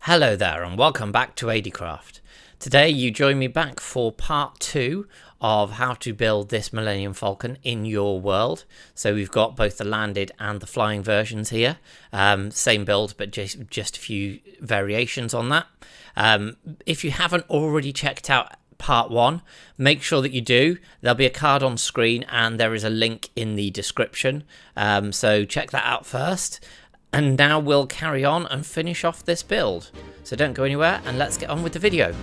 Hello there and welcome back to ADcraft. Today you join me back for part 2 of how to build this Millennium Falcon in your world. So we've got both the landed and the flying versions here. Same build but just a few variations on that. If you haven't already checked out part 1, make sure that you do. There'll be a card on screen and there is a link in the description. So check that out first. And now we'll carry on and finish off this build. So don't go anywhere and let's get on with the video.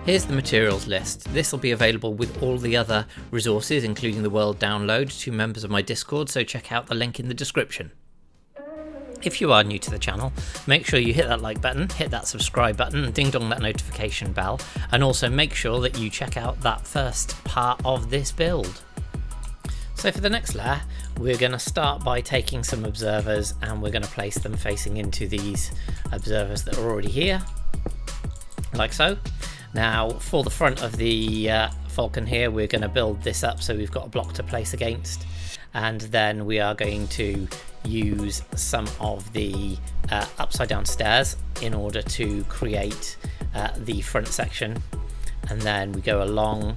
Here's the materials list. This will be available with all the other resources, including the world download, to members of my Discord, so check out the link in the description. If you are new to the channel, make sure you hit that like button, hit that subscribe button, and ding dong that notification bell, and also make sure that you check out that first part of this build. So for the next layer, we're going to start by taking some observers and we're going to place them facing into these observers that are already here, like so. Now for the front of the Falcon here, we're going to build this up so we've got a block to place against, and then we are going to use some of the upside down stairs in order to create the front section, and then we go along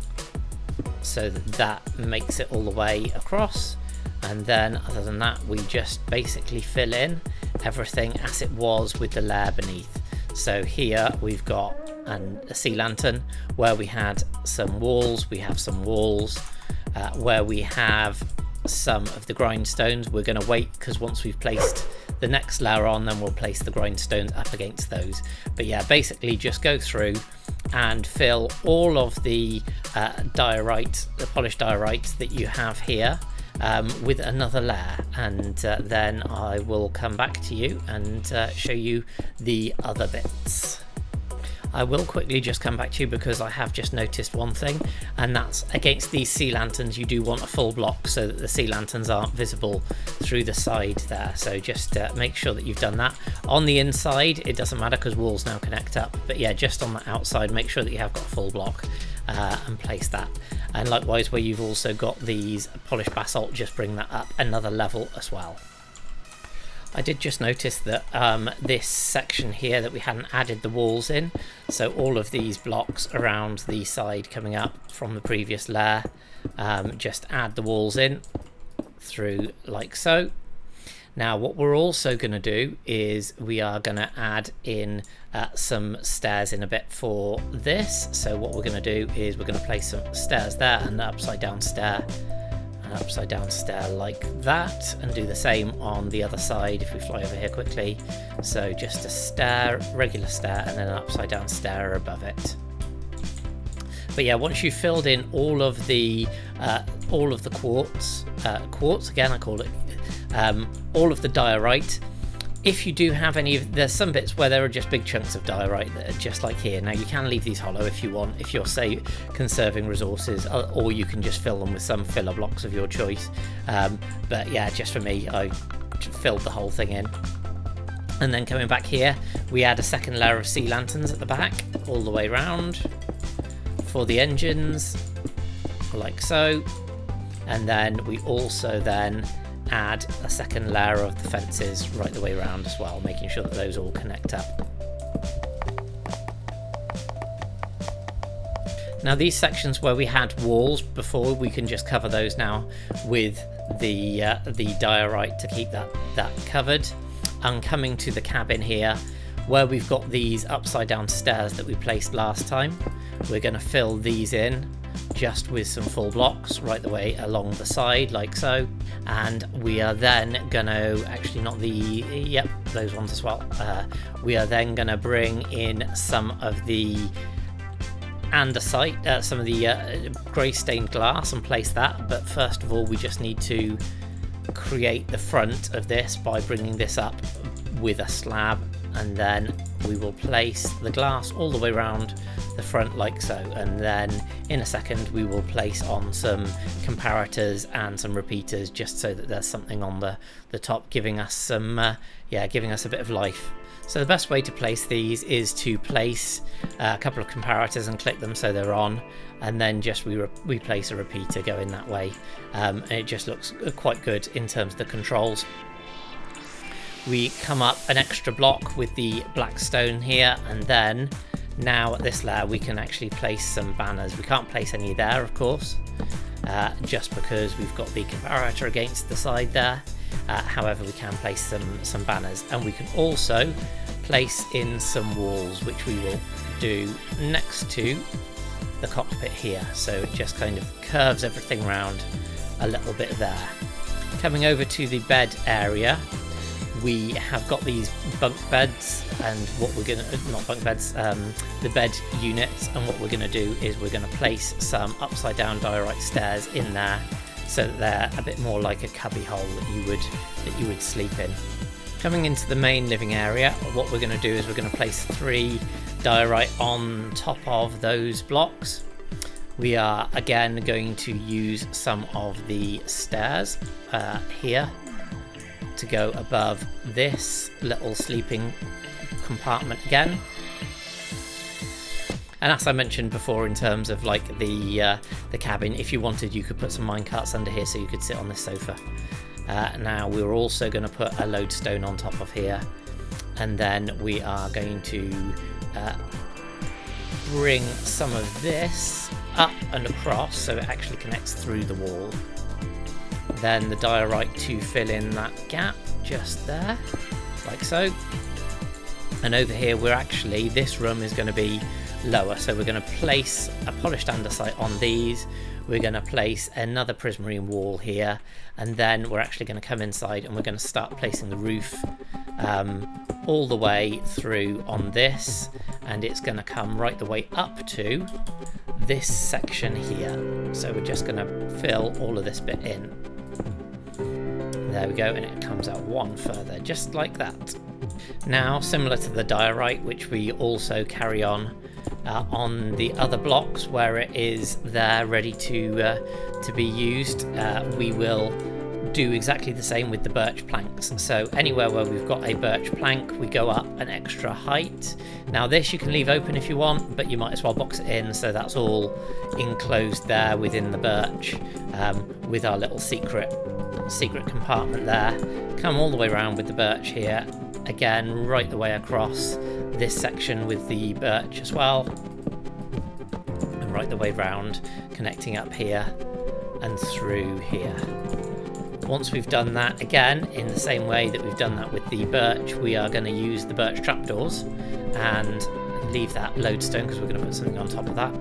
so that makes it all the way across, and then other than that we just basically fill in everything as it was with the layer beneath. So here we've got a sea lantern where we had some walls, we have some walls where we have some of the grindstones. We're going to wait because once we've placed the next layer on, then we'll place the grindstones up against those. But yeah, basically just go through and fill all of the diorite, the polished diorite that you have here with another layer, and then I will come back to you and show you the other bits. I will quickly just come back to you because I have just noticed one thing, and that's against these sea lanterns you do want a full block so that the sea lanterns aren't visible through the side there. So just make sure that you've done that. On the inside it doesn't matter because walls now connect up, but yeah, just on the outside make sure that you have got a full block and place that. And likewise where you've also got these polished basalt, just bring that up another level as well. I did just notice that this section here that we hadn't added the walls in, so all of these blocks around the side coming up from the previous layer, just add the walls in through like so. Now what we're also going to do is we are going to add in some stairs in a bit for this. So what we're going to do is we're going to place some stairs there and an upside down stair, like that, and do the same on the other side if we fly over here quickly. So just a stair, regular stair, and then an upside down stair above it. But yeah, once you've filled in all of the quartz again I call it, all of the diorite. If you do have any, there's some bits where there are just big chunks of diorite that are just like here. Now you can leave these hollow if you want, if you're say conserving resources, or you can just fill them with some filler blocks of your choice. But yeah, just for me, I filled the whole thing in. And then coming back here, we add a second layer of sea lanterns at the back, all the way around for the engines, like so. And then we also then add a second layer of the fences right the way around as well, making sure that those all connect up. Now these sections where we had walls before, we can just cover those now with the diorite to keep that covered. And coming to the cabin here, where we've got these upside down stairs that we placed last time, we're going to fill these in just with some full blocks right the way along the side, like so. And we are then going to, actually not the, yep, those ones as well. We are then going to bring in some of the andesite, some of the grey stained glass, and place that. But first of all, we just need to create the front of this by bringing this up with a slab, and then we will place the glass all the way around the front like so, and then in a second we will place on some comparators and some repeaters just so that there's something on the top giving us some giving us a bit of life. So the best way to place these is to place a couple of comparators and click them so they're on, and then just we place a repeater going that way, and it just looks quite good in terms of the controls. We come up an extra block with the black stone here, and then now at this layer we can actually place some banners. We can't place any there, of course, just because we've got the comparator against the side there. However, we can place some banners, and we can also place in some walls, which we will do next to the cockpit here. So it just kind of curves everything around a little bit there. Coming over to the bed area, we have got these bunk beds, and what we're gonna, not bunk beds, the bed units, and what we're gonna do is we're gonna place some upside down diorite stairs in there, so that they're a bit more like a cubby hole that you would sleep in. Coming into the main living area, what we're going to do is we're going to place 3 diorite on top of those blocks. We are again going to use some of the stairs here to go above this little sleeping compartment again. And as I mentioned before, in terms of like the cabin, if you wanted, you could put some minecarts under here so you could sit on this sofa. Now we're also going to put a lodestone on top of here, and then we are going to bring some of this up and across so it actually connects through the wall. Then the diorite to fill in that gap just there, like so. And over here this room is going to be lower, so we're going to place a polished andesite on these. We're going to place another prismarine wall here, and then we're actually going to come inside and we're going to start placing the roof all the way through on this, and it's going to come right the way up to this section here. So we're just going to fill all of this bit in. There we go, and it comes out one further, just like that. Now, similar to the diorite, which we also carry on the other blocks where it is there ready to be used, we will do exactly the same with the birch planks. So anywhere where we've got a birch plank, we go up an extra height. Now this you can leave open if you want, but you might as well box it in, so that's all enclosed there within the birch, with our little secret compartment there. Come all the way around with the birch here, again right the way across this section with the birch as well, and right the way round, connecting up here and through here. Once we've done that, again in the same way that we've done that with the birch, we are going to use the birch trapdoors and leave that lodestone because we're going to put something on top of that.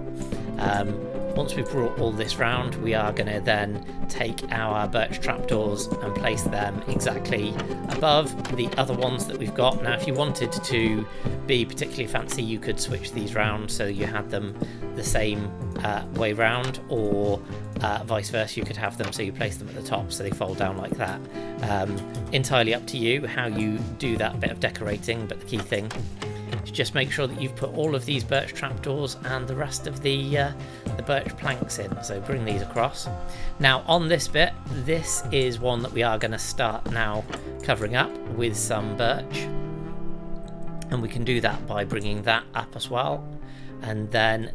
Once we've brought all this round, we are going to then take our birch trapdoors and place them exactly above the other ones that we've got. Now, if you wanted to be particularly fancy, you could switch these round so you had them the same way round, or vice versa, you could have them so you place them at the top so they fold down like that. Entirely up to you how you do that bit of decorating, but the key thing is just make sure that you've put all of these birch trapdoors and the rest of the birch planks in. So bring these across. Now on this bit, this is one that we are going to start now covering up with some birch, and we can do that by bringing that up as well. And then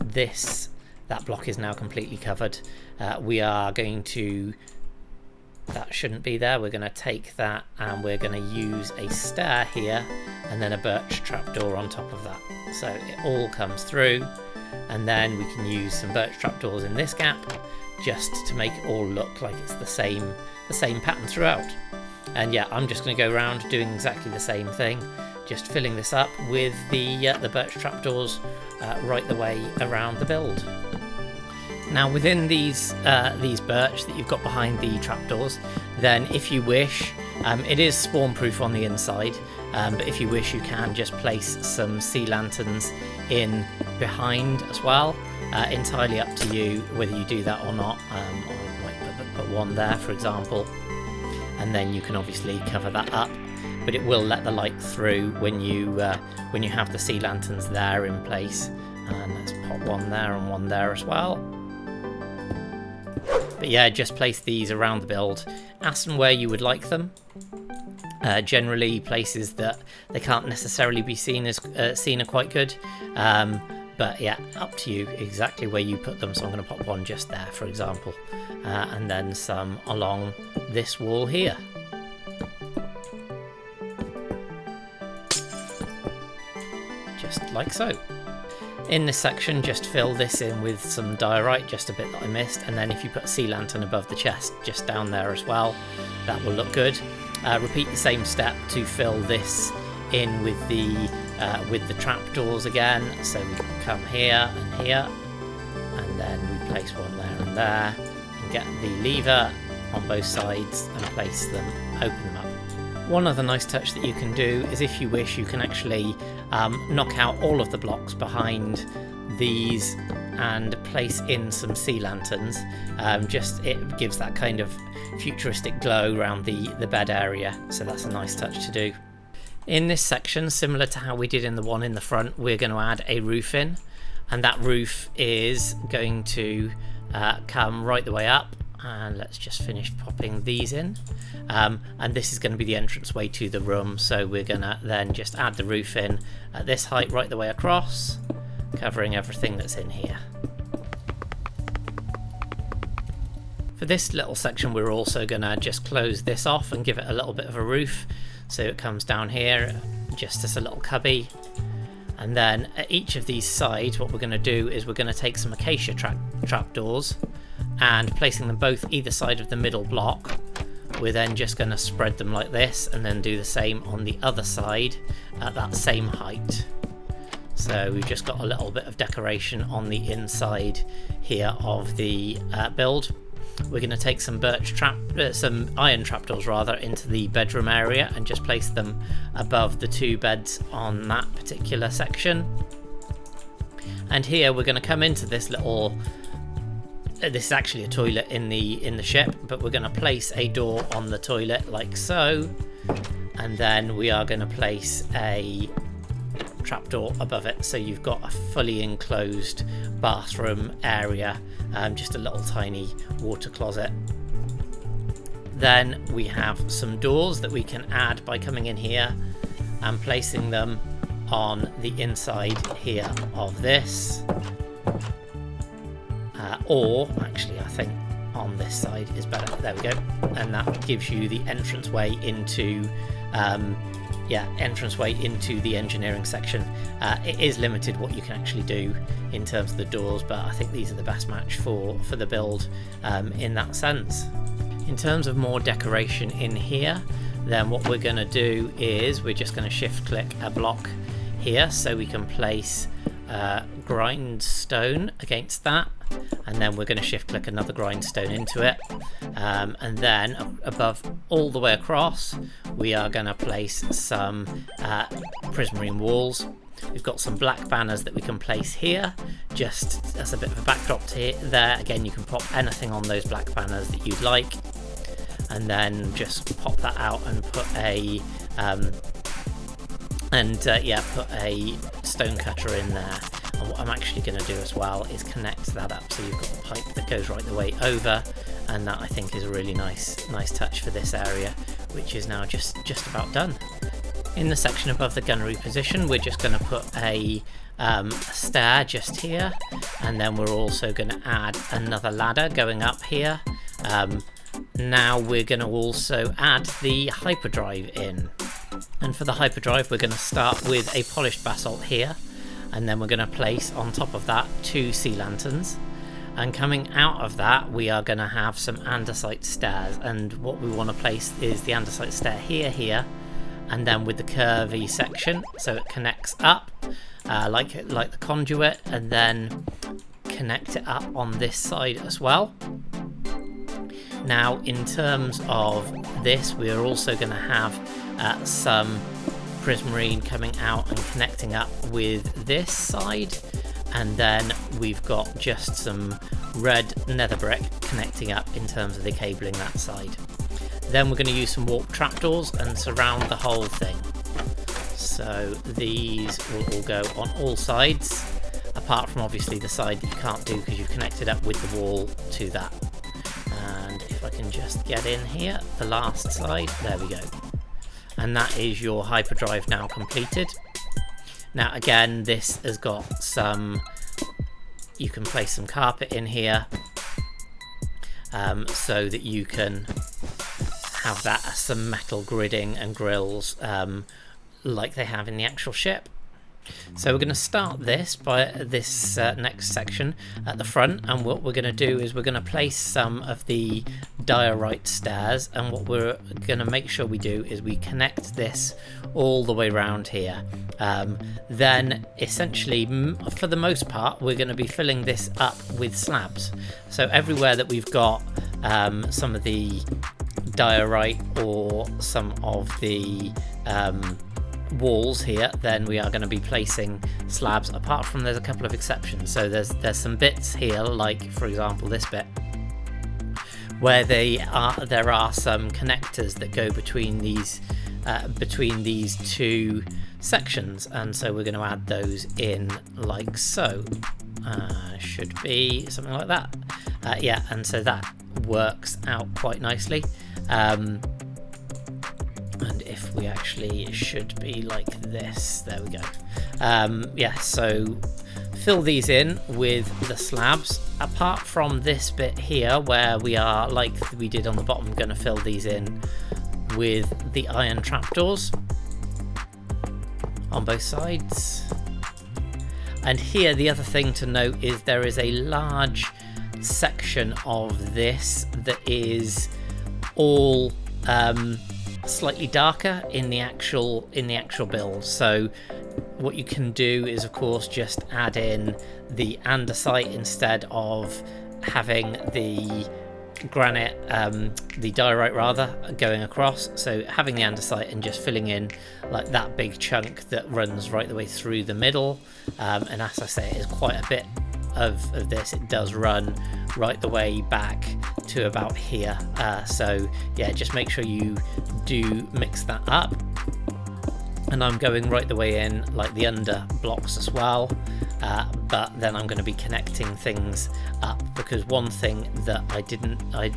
that block is now completely covered. We are going to, that shouldn't be there, we're going to take that and we're going to use a stair here and then a birch trapdoor on top of that, so it all comes through. And then we can use some birch trapdoors in this gap just to make it all look like it's the same pattern throughout. And yeah, I'm just going to go around doing exactly the same thing, just filling this up with the birch trapdoors right the way around the build. Now within these birch that you've got behind the trapdoors, then if you wish, it is spawn proof on the inside, but if you wish you can just place some sea lanterns in behind as well. Entirely up to you whether you do that or not. I might put one there for example, and then you can obviously cover that up, but it will let the light through when you have the sea lanterns there in place. And let's pop one there and one there as well. But yeah, just place these around the build as and where you would like them. Generally, places that they can't necessarily be seen as seen are quite good. But yeah, up to you exactly where you put them. So I'm going to pop one just there, for example, and then some along this wall here. Just like so. In this section, just fill this in with some diorite, just a bit that I missed, and then if you put a sea lantern above the chest just down there as well, that will look good. Repeat the same step to fill this in with the trapdoors again. So we come here and here, and then we place one there and there, and get the lever on both sides and place them, open them up. One other nice touch that you can do is, if you wish, you can actually knock out all of the blocks behind these and place in some sea lanterns. It gives that kind of futuristic glow around the bed area, so that's a nice touch to do. In this section, similar to how we did in the one in the front, we're going to add a roof in, and that roof is going to come right the way up. And let's just finish popping these in, and this is going to be the entranceway to the room, so we're going to then just add the roof in at this height right the way across, covering everything that's in here. For this little section, we're also going to just close this off and give it a little bit of a roof, so it comes down here just as a little cubby. And then at each of these sides, what we're going to do is we're going to take some acacia trapdoors, and placing them both either side of the middle block, we're then just going to spread them like this, and then do the same on the other side at that same height. So we've just got a little bit of decoration on the inside here of the build. We're going to take some some iron trapdoors rather, into the bedroom area and just place them above the two beds on that particular section. And here we're going to come into this little. This is actually a toilet in the ship, but we're going to place a door on the toilet like so, and then we are going to place a trapdoor above it, so you've got a fully enclosed bathroom area, just a little tiny water closet. Then we have some doors that we can add by coming in here and placing them on the inside here of this. Or actually, I think on this side is better. There we go, and that gives you the entranceway into the engineering section. It is limited what you can actually do in terms of the doors, but I think these are the best match for the build in that sense. In terms of more decoration in here, then what we're going to do is we're just going to shift click a block here, so we can place grindstone against that, and then we're going to shift click another grindstone into it, and then above all the way across we are going to place some prismarine walls. We've got some black banners that we can place here, just as a bit of a backdrop to there. Again, you can pop anything on those black banners that you'd like, and then just pop that out and put a put a stone cutter in there. And what I'm actually going to do as well is connect that up, so you've got a pipe that goes right the way over, and that I think is a really nice touch for this area, which is now just about done. In the section above the gunnery position, we're just going to put a stair just here, and then we're also going to add another ladder going up here. Now we're going to also add the hyperdrive in, and for the hyperdrive we're going to start with a polished basalt here, and then we're going to place on top of that 2 sea lanterns, and coming out of that we are going to have some andesite stairs, and what we want to place is the andesite stair here, and then with the curvy section, so it connects up like the conduit, and then connect it up on this side as well. Now in terms of this, we are also going to have some prismarine coming out and connecting up with this side, and then we've got just some red nether brick connecting up in terms of the cabling that side. Then we're going to use some warp trapdoors and surround the whole thing, so these will all go on all sides, apart from obviously the side that you can't do because you've connected up with the wall to that. And if I can just get in here, the last side, there we go. and that is your hyperdrive now completed. Now again, this has got some, you can place some carpet in here so that you can have that some metal gridding and grills like they have in the actual ship. So we're going to start this by this next section at the front, and what we're going to do is we're going to place some of the diorite stairs, and what we're going to make sure we do is we connect this all the way around here. Then essentially, for the most part, we're going to be filling this up with slabs. So everywhere that we've got some of the diorite or some of the walls here, then we are going to be placing slabs, apart from there's a couple of exceptions. So there's some bits here, like for example this bit, where there are some connectors that go between these two sections, and so we're going to add those in like so. Should be something like that. Yeah, and so that works out quite nicely. And if we actually should be like this, there we go. Yeah, so fill these in with the slabs. Apart from this bit here where we are, like we did on the bottom, going to fill these in with the iron trapdoors on both sides. And here the other thing to note is there is a large section of this that is all slightly darker in the actual build. So what you can do is of course just add in the andesite instead of having the granite, the diorite rather, going across. So having the andesite and just filling in like that big chunk that runs right the way through the middle, and as I say, it is quite a bit of this. It does run right the way back to about here, so yeah, just make sure you do mix that up. And I'm going right the way in like the under blocks as well, but then I'm going to be connecting things up, because one thing that I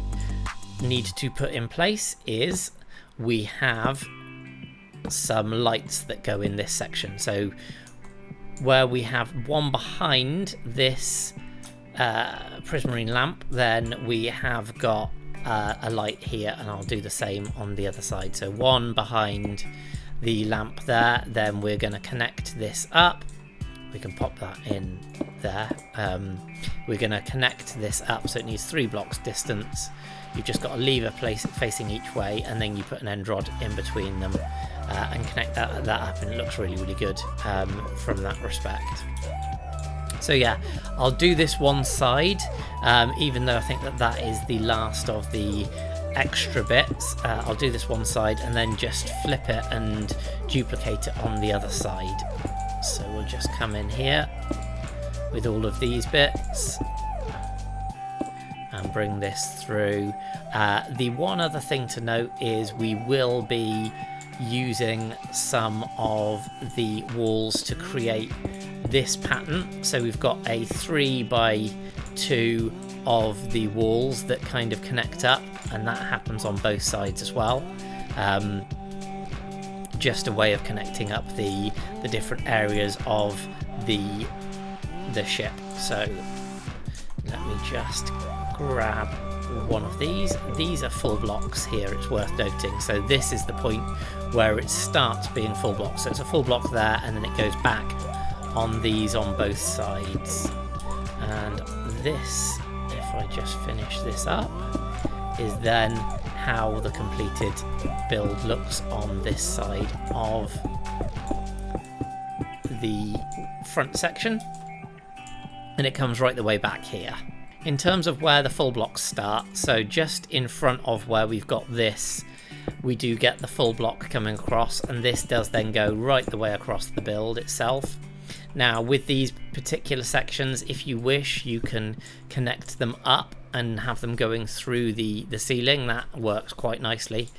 need to put in place is we have some lights that go in this section. So where we have one behind this prismarine lamp, then we have got a light here, and I'll do the same on the other side. So one behind the lamp there, then we're going to connect this up. We can pop that in there. We're going to connect this up, so it needs 3 blocks distance. You've just got a lever facing each way, and then you put an end rod in between them and connect that up, and it looks really, really good from that respect. So yeah, I'll do this one side, even though I think that is the last of the extra bits. I'll do this one side and then just flip it and duplicate it on the other side. So we'll just come in here with all of these bits and bring this through. The one other thing to note is we will be using some of the walls to create this pattern. So we've got a 3x2 of the walls that kind of connect up, and that happens on both sides as well. Just a way of connecting up the different areas of the ship. So let me just grab one of these. These are full blocks here, it's worth noting. So this is the point where it starts being full blocks. So it's a full block there, and then it goes back on these on both sides. And this, if I just finish this up, is then how the completed build looks on this side of the front section, and it comes right the way back here. In terms of where the full blocks start, so just in front of where we've got this, we do get the full block coming across, and this does then go right the way across the build itself. Now with these particular sections, if you wish, you can connect them up and have them going through the ceiling. That works quite nicely.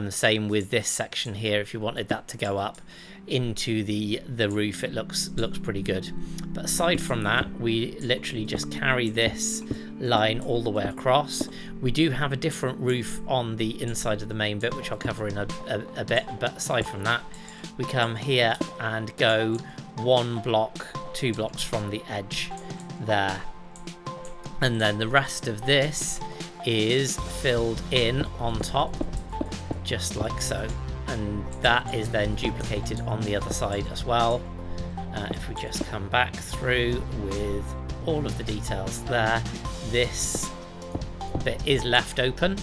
Same with this section here. If you wanted that to go up into the roof, it looks pretty good. But aside from that, we literally just carry this line all the way across. We do have a different roof on the inside of the main bit, which I'll cover in a bit, but aside from that, we come here and go 1 block, 2 blocks from the edge there, and then the rest of this is filled in on top just like so, and that is then duplicated on the other side as well. If we just come back through with all of the details there, this bit is left open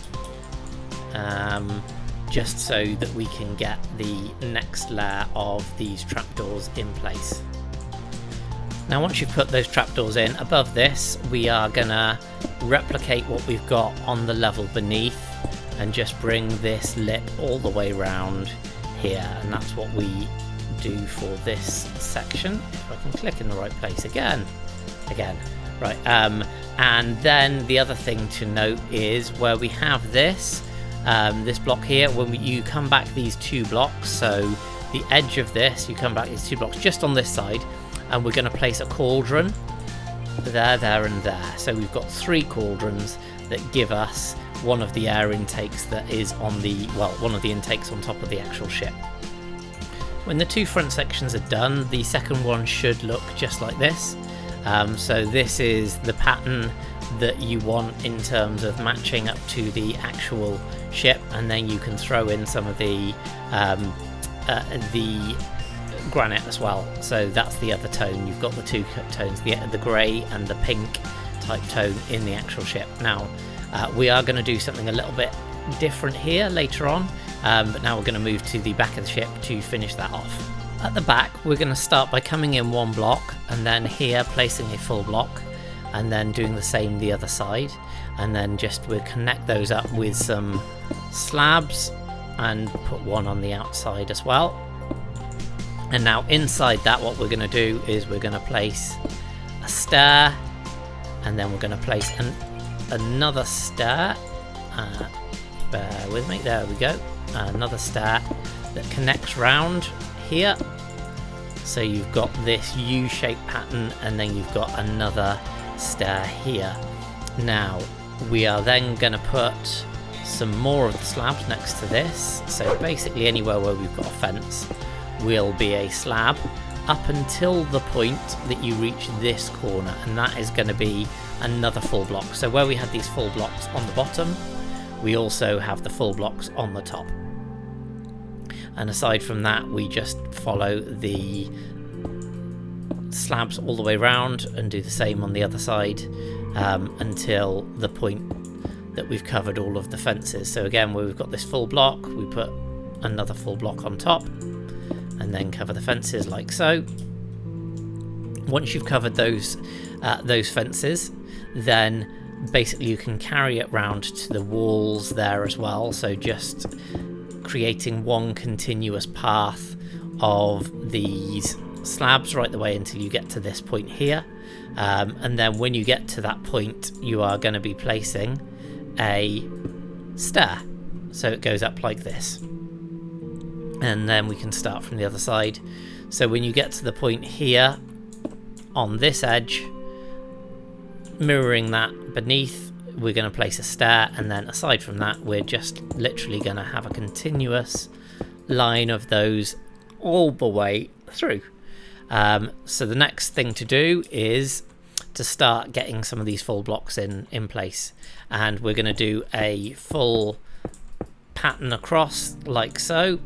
just so that we can get the next layer of these trapdoors in place. Now once you've put those trapdoors in, above this we are gonna replicate what we've got on the level beneath and just bring this lip all the way around here, and that's what we do for this section. If I can click in the right place again, right, and then the other thing to note is where we have this block here, when you come back these 2 blocks, so the edge of this, you come back these 2 blocks just on this side, and we're going to place a cauldron there, there and there. So we've got 3 cauldrons that give us one of the air intakes that is on the, well, one of the intakes on top of the actual ship. When the 2 front sections are done, the second one should look just like this. So this is the pattern that you want in terms of matching up to the actual ship, and then you can throw in some of the granite as well. So that's the other tone. You've got the 2 tones, the grey and the pink type tone in the actual ship. Now we are going to do something a little bit different here later on, but now we're going to move to the back of the ship to finish that off. At the back we're going to start by coming in 1 block and then here placing a full block, and then doing the same the other side, and then just we'll connect those up with some slabs and put 1 on the outside as well. And now inside that, what we're going to do is we're going to place a stair, and then we're going to place another stair. Bear with me, there we go. Another stair that connects round here. So you've got this U-shaped pattern, and then you've got another stair here. Now we are then going to put some more of the slabs next to this. So basically anywhere where we've got a fence will be a slab up until the point that you reach this corner, and that is going to be another full block. So where we had these full blocks on the bottom, we also have the full blocks on the top, and aside from that we just follow the slabs all the way around and do the same on the other side until the point that we've covered all of the fences. So again, where we've got this full block, we put another full block on top and then cover the fences like so. Once you've covered those fences, then basically you can carry it round to the walls there as well, so just creating 1 continuous path of these slabs right the way until you get to this point here, and then when you get to that point you are going to be placing a stair, so it goes up like this, and then we can start from the other side. So when you get to the point here on this edge, mirroring that beneath, we're going to place a stair, and then aside from that we're just literally going to have a continuous line of those all the way through. So the next thing to do is to start getting some of these full blocks in place, and we're going to do a full pattern across like so,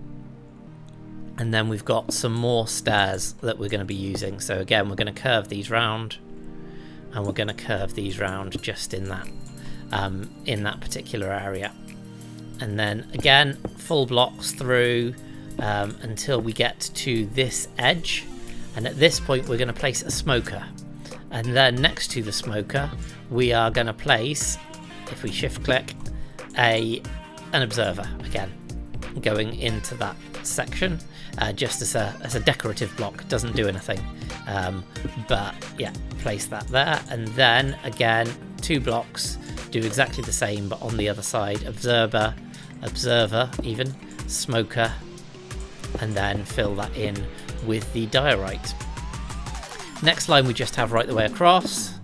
and then we've got some more stairs that we're going to be using. So again, we're going to curve these round, and we're going to curve these round just in that particular area, and then again full blocks through until we get to this edge, and at this point we're going to place a smoker, and then next to the smoker we are going to place, if we shift click, an observer again going into that section, just as a decorative block. Doesn't do anything, but yeah, place that there, and then again 2 blocks do exactly the same, but on the other side. Observer even, smoker, and then fill that in with the diorite. Next line we just have right the way across.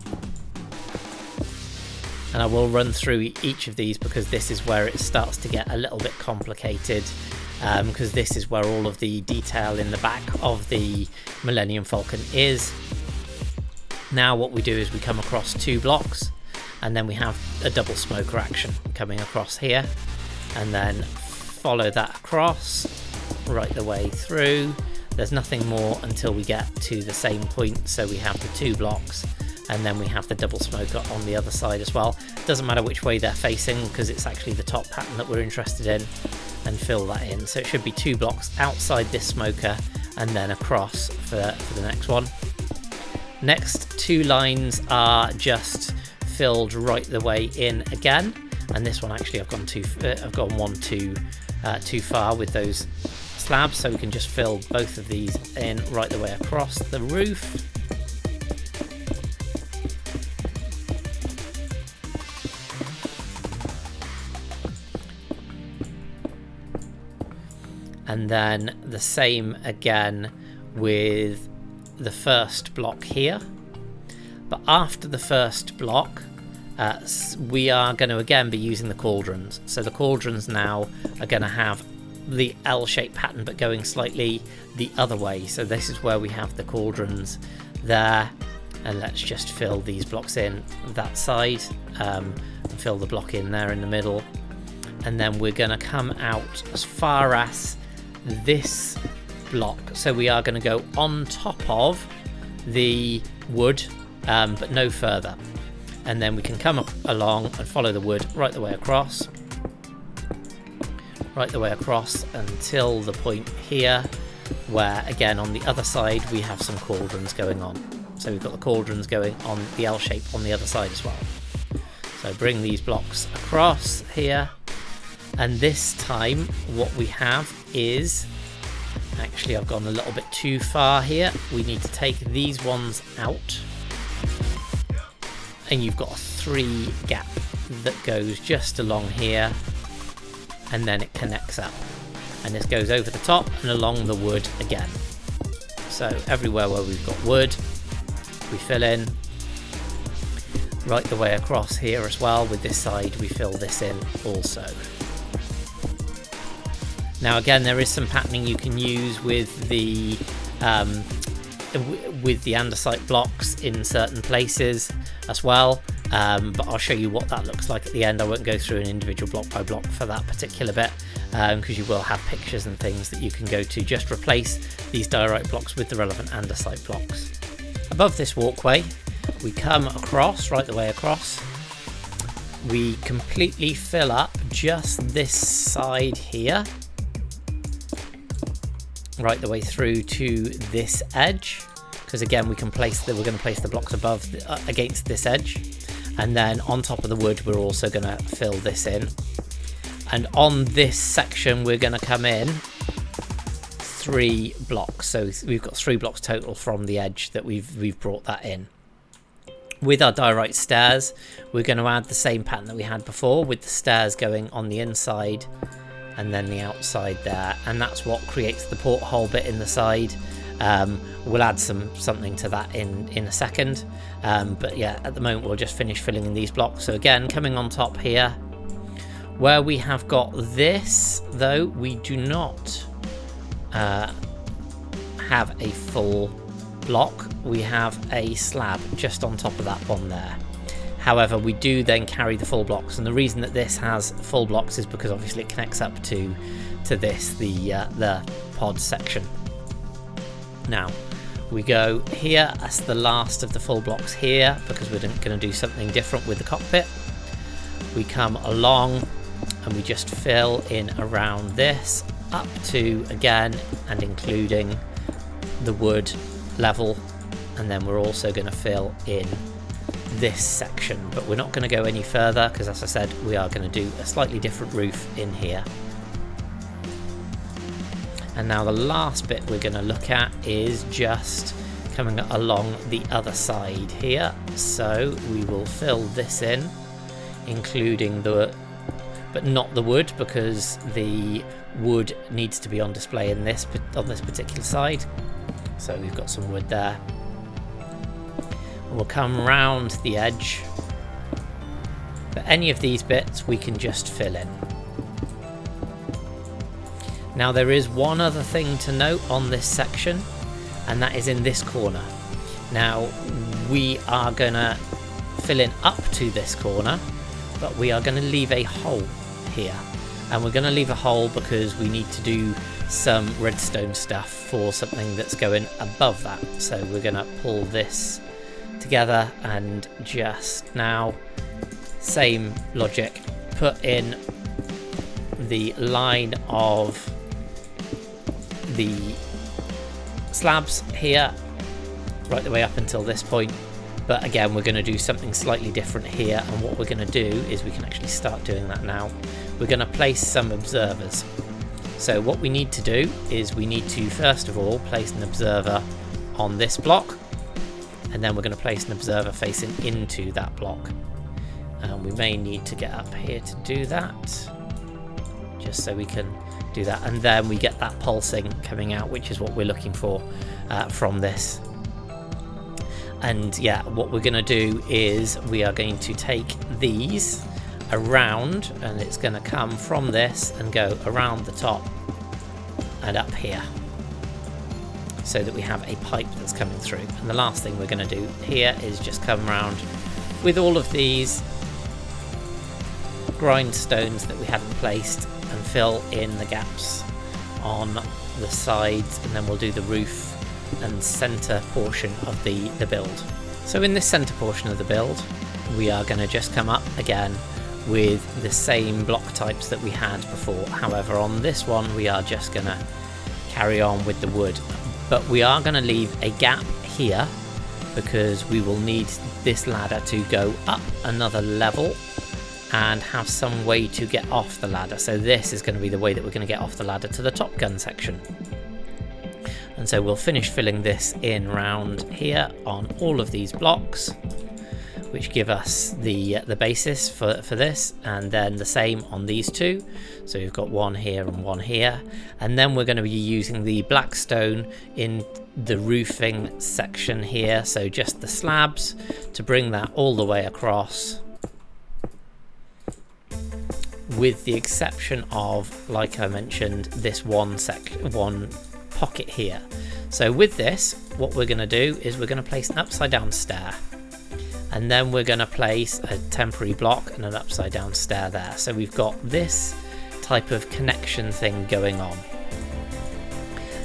And I will run through each of these because this is where it starts to get a little bit complicated, because this is where all of the detail in the back of the Millennium Falcon is. Now what we do is we come across 2 blocks, and then we have a double smoker action coming across here, and then follow that across right the way through. There's nothing more until we get to the same point, so we have the 2 blocks, and then we have the double smoker on the other side as well. Doesn't matter which way they're facing because it's actually the top pattern that we're interested in, and fill that in. So it should be 2 blocks outside this smoker and then across for the next one. Next 2 lines are just filled right the way in again, and this one actually I've gone one too far with those slabs, so we can just fill both of these in right the way across the roof. And then the same again with the first block here. But after the first block, we are going to again be using the cauldrons. So the cauldrons now are going to have the L-shaped pattern but going slightly the other way. So this is where we have the cauldrons there. And let's just fill these blocks in that side, and fill the block in there in the middle. And then we're going to come out as far as this block, so we are going to go on top of the wood, but no further, and then we can come up along and follow the wood right the way across until the point here where again on the other side we have some cauldrons going on. So we've got the cauldrons going on the L shape on the other side as well. So bring these blocks across here. And this time what we have is, actually I've gone a little bit too far here. We need to take these ones out. And you've got a 3 gap that goes just along here. And then it connects up. And this goes over the top and along the wood again. So everywhere where we've got wood, we fill in. Right the way across here as well. With this side we fill this in also. Now again, there is some patterning you can use with the andesite blocks in certain places as well, but I'll show you what that looks like at the end. I won't go through an individual block by block for that particular bit, because you will have pictures and things that you can go to. Just replace these diorite blocks with the relevant andesite blocks. Above this walkway, we come across, right the way across. We completely fill up just this side here, right the way through to this edge, because again we're going to place the blocks above against this edge, and then on top of the wood we're also going to fill this in, and on this section we're going to come in 3 blocks. So we've got 3 blocks total from the edge that we've brought that in. With our diorite stairs, we're going to add the same pattern that we had before, with the stairs going on the inside and then the outside there, and that's what creates the porthole bit in the side. We'll add something to that in a second, but yeah, at the moment we'll just finish filling in these blocks. So again, coming on top here, where we have got this though, we do not have a full block, we have a slab just on top of that one there. However, we do then carry the full blocks, and the reason that this has full blocks is because obviously it connects up to this, the pod section. Now we go here as the last of the full blocks here, because we're going to do something different with the cockpit. We come along and we just fill in around this up to, again, and including the wood level, and then we're also going to fill in this section, but we're not going to go any further because, as I said, we are going to do a slightly different roof in here. And now the last bit we're going to look at is just coming along the other side here. So we will fill this in including but not the wood, because the wood needs to be on display on this particular side. So we've got some wood there. And we'll come round the edge. But any of these bits we can just fill in. Now there is one other thing to note on this section, and that is in this corner. Now we are going to fill in up to this corner, but we are going to leave a hole here. And we're going to leave a hole because we need to do some redstone stuff for something that's going above that. So we're going to pull this together and just now, same logic, put in the line of the slabs here right the way up until this point. But again, we're going to do something slightly different here, and what we're going to do is we can actually start doing that now. We're going to place some observers. So what we need to do is we need to first of all place an observer on this block, and then we're going to place an observer facing into that block. And we may need to get up here to do that, just so we can do that, and then we get that pulsing coming out, which is what we're looking for from this. And yeah, what we're going to do is we are going to take these around, and it's going to come from this and go around the top and up here, so that we have a pipe that's coming through. And the last thing we're going to do here is just come around with all of these grindstones that we hadn't placed and fill in the gaps on the sides, and then we'll do the roof and center portion of the build. So in this center portion of the build, we are going to just come up again with the same block types that we had before. However, on this one we are just going to carry on with the wood, but we are going to leave a gap here because we will need this ladder to go up another level and have some way to get off the ladder. So this is going to be the way that we're going to get off the ladder to the top gun section. And so we'll finish filling this in round here on all of these blocks, which give us the basis for this, and then the same on these two. So we've got one here and one here, and then we're going to be using the black stone in the roofing section here, so just the slabs, to bring that all the way across, with the exception of, like I mentioned, this one pocket here. So with this, what we're going to do is we're going to place an upside down stair, and then we're going to place a temporary block and an upside down stair there. So we've got this type of connection thing going on,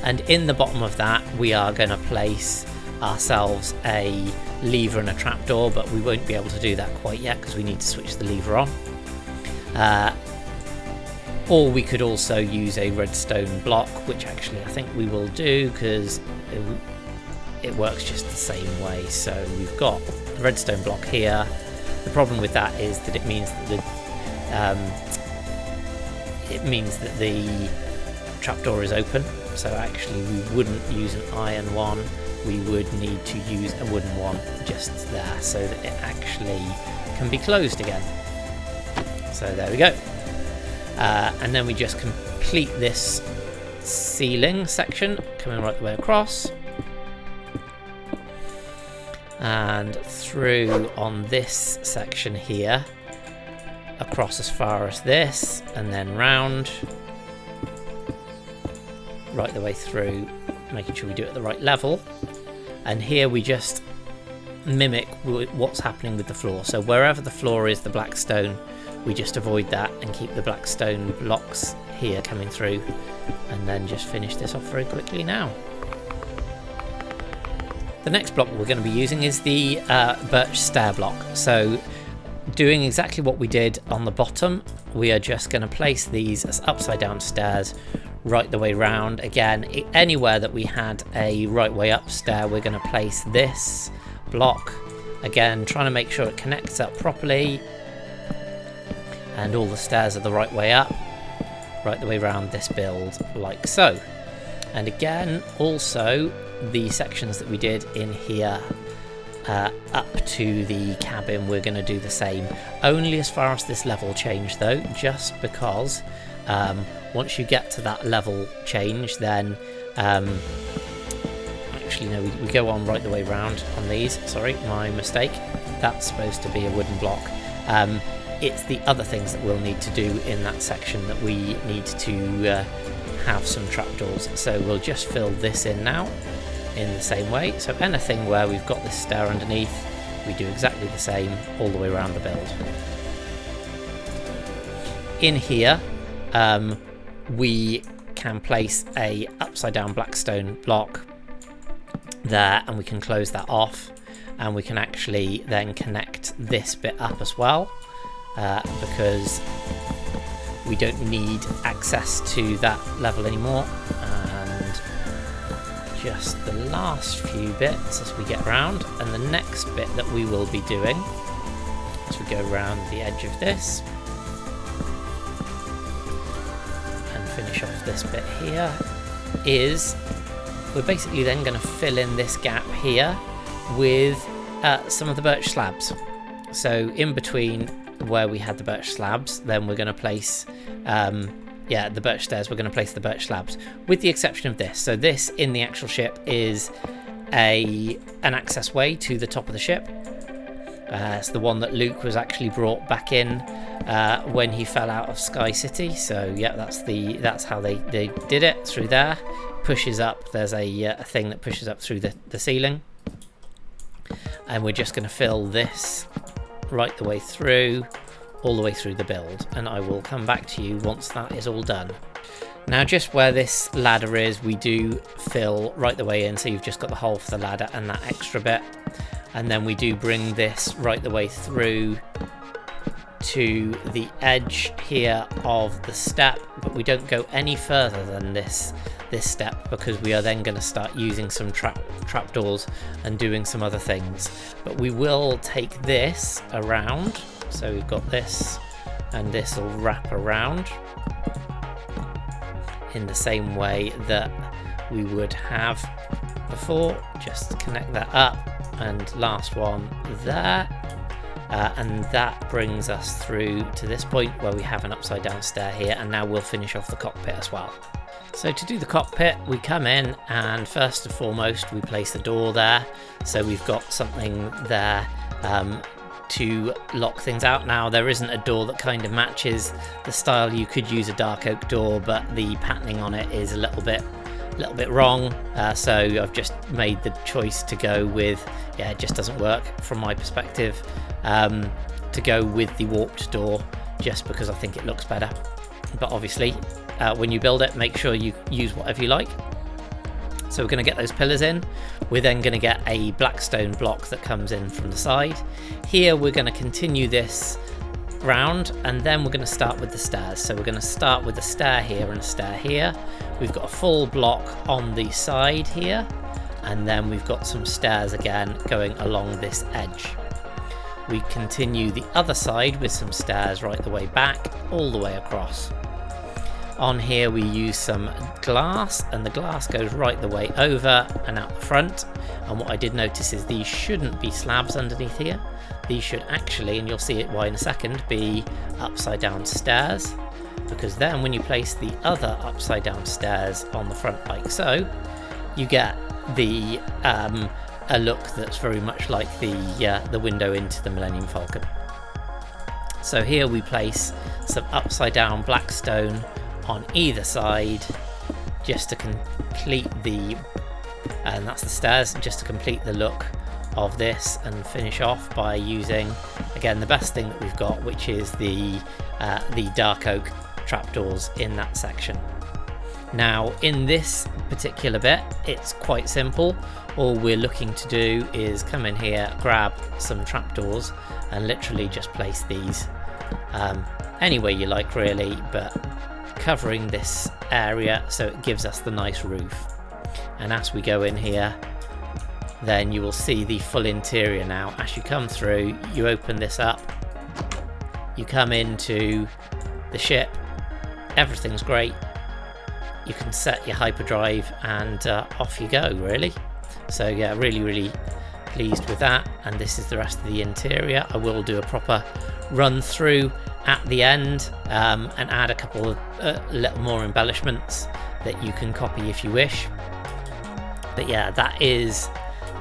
and in the bottom of that we are going to place ourselves a lever and a trapdoor, but we won't be able to do that quite yet because we need to switch the lever on. Or we could also use a redstone block, which actually I think we will do because it works just the same way. So we've got the redstone block here. The problem with that is that it means that the trapdoor is open. So actually we wouldn't use an iron one. We would need to use a wooden one just there, so that it actually can be closed again. So there we go. And then we just complete this ceiling section, coming right the way across and through on this section here, across as far as this, and then round right the way through, making sure we do it at the right level. And here we just mimic what's happening with the floor. So wherever the floor is, the black stone, we just avoid that and keep the black stone blocks here coming through, and then just finish this off very quickly now. The next block we're going to be using is the birch stair block. So doing exactly what we did on the bottom, we are just going to place these as upside down stairs right the way round. Again, anywhere that we had a right way up stair, we're going to place this block, again trying to make sure it connects up properly and all the stairs are the right way up, right the way around this build, like so. And again, also the sections that we did in here up to the cabin we're going to do the same, only as far as this level change though, just because once you get to that level change, then actually no, we go on right the way round on these. Sorry, my mistake. That's supposed to be a wooden block. It's the other things that we'll need to do in that section that we need to have some trapdoors. So we'll just fill this in now in the same way. So anything where we've got this stair underneath, we do exactly the same all the way around the build. In here, we can place a upside down blackstone block there, and we can close that off, and we can actually then connect this bit up as well, because we don't need access to that level anymore. And just the last few bits as we get around, and the next bit that we will be doing as we go around the edge of this and finish off this bit here is we're basically then going to fill in this gap here with some of the birch slabs. So in between where we had the birch slabs, then we're going to place the birch stairs, we're going to place the birch slabs, with the exception of this. So this in the actual ship is an access way to the top of the ship. It's the one that Luke was actually brought back in when he fell out of Sky City. So yeah, that's how they did it, through there. Pushes up, there's a thing that pushes up through the ceiling, and we're just going to fill this right the way through, all the way through the build, and I will come back to you once that is all done. Now just where this ladder is, we do fill right the way in, so you've just got the hole for the ladder and that extra bit, and then we do bring this right the way through to the edge here of the step, but we don't go any further than this step, because we are then going to start using some trapdoors and doing some other things. But we will take this around, so we've got this, and this will wrap around in the same way that we would have before. Just connect that up, and last one there, and that brings us through to this point where we have an upside down stair here, and now we'll finish off the cockpit as well. So to do the cockpit, we come in, and first and foremost we place the door there, so we've got something there to lock things out. Now there isn't a door that kind of matches the style. You could use a dark oak door, but the patterning on it is a little bit wrong, so I've just made the choice to go with, it just doesn't work from my perspective, to go with the warped door, just because I think it looks better. But obviously when you build it, make sure you use whatever you like. So we're going to get those pillars in. We're then going to get a blackstone block that comes in from the side. Here we're going to continue this round, and then we're going to start with the stairs. So we're going to start with a stair here and a stair here. We've got a full block on the side here, and then we've got some stairs again going along this edge. We continue the other side with some stairs right the way back, all the way across. On here we use some glass, and the glass goes right the way over and out the front. And what I did notice is these shouldn't be slabs underneath here. These should actually, and you'll see it why in a second, be upside down stairs, because then when you place the other upside down stairs on the front like so, you get the a look that's very much like the window into the Millennium Falcon. So here we place some upside down blackstone on either side, just to complete and that's the stairs, just to complete the look of this, and finish off by using again the best thing that we've got, which is the dark oak trapdoors in that section. Now in this particular bit, it's quite simple. All we're looking to do is come in here, grab some trapdoors, and literally just place these any way you like really, but covering this area so it gives us the nice roof. And as we go in here, then you will see the full interior now. As you come through, you open this up, you come into the ship, everything's great. You can set your hyperdrive and off you go really. So yeah, really pleased with that, and this is the rest of the interior. I will do a proper run through at the end and add a couple of little more embellishments that you can copy if you wish. But yeah, that is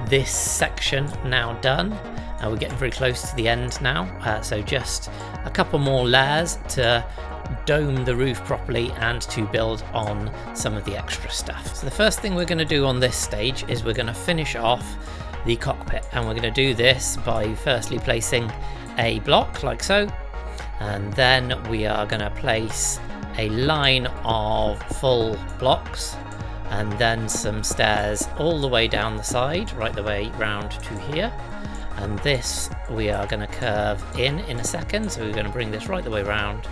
this section now done. We're getting very close to the end now, so just a couple more layers to dome the roof properly and to build on some of the extra stuff. So the first thing we're going to do on this stage is we're going to finish off the cockpit, and we're going to do this by firstly placing a block like so, and then we are going to place a line of full blocks and then some stairs all the way down the side, right the way round to here. And this we are going to curve in a second, so we're going to bring this right the way round,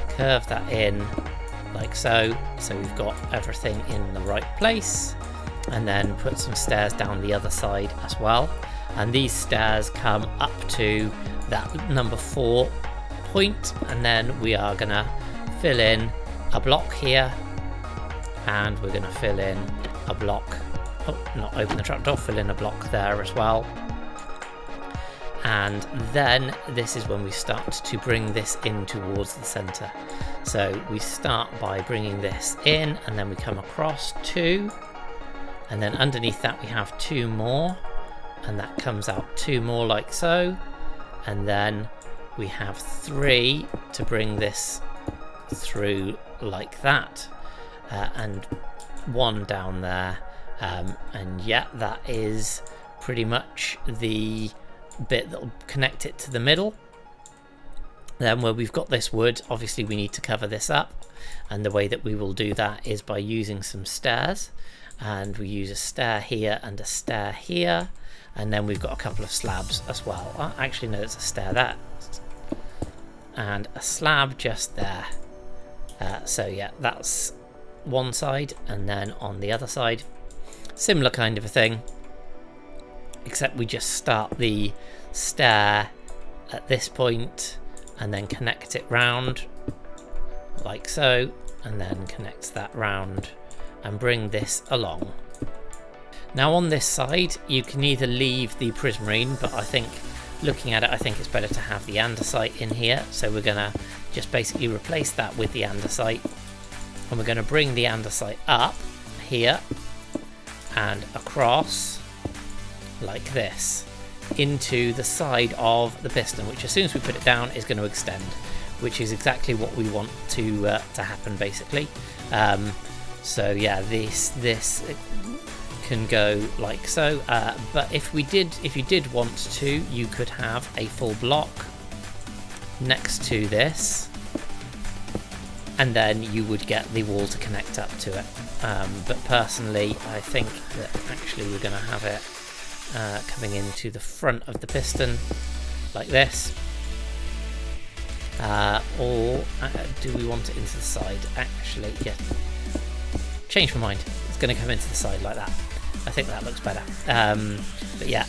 curve that in like so, so we've got everything in the right place, and then put some stairs down the other side as well. And these stairs come up to that number 4 point, and then we are going to fill in a block here, and we're going to fill in a block, not open the trapdoor, fill in a block there as well. And then this is when we start to bring this in towards the center. So we start by bringing this in, and then we come across 2, and then underneath that we have 2 more, and that comes out 2 more like so, and then we have 3 to bring this through like that, and 1 down there, and yeah, that is pretty much the bit that will connect it to the middle. Then where we've got this wood, obviously we need to cover this up, and the way that we will do that is by using some stairs, and we use a stair here and a stair here, and then we've got a couple of slabs as well. Actually no, there's a stair there and a slab just there. So yeah, that's one side, and then on the other side similar kind of a thing, except we just start the stair at this point and then connect it round like so, and then connect that round and bring this along. Now on this side you can either leave the prismarine, but I think looking at it, I think it's better to have the andesite in here, so we're gonna just basically replace that with the andesite, and we're going to bring the andesite up here and across like this into the side of the piston, which as soon as we put it down is going to extend, which is exactly what we want to happen basically. So yeah, this can go like so, but if you did want to, you could have a full block next to this, and then you would get the wall to connect up to it. But personally, I think that actually we're going to have it coming into the front of the piston like this, or do we want it into the side? Actually, yeah, change my mind. It's going to come into the side like that. I think that looks better. But yeah,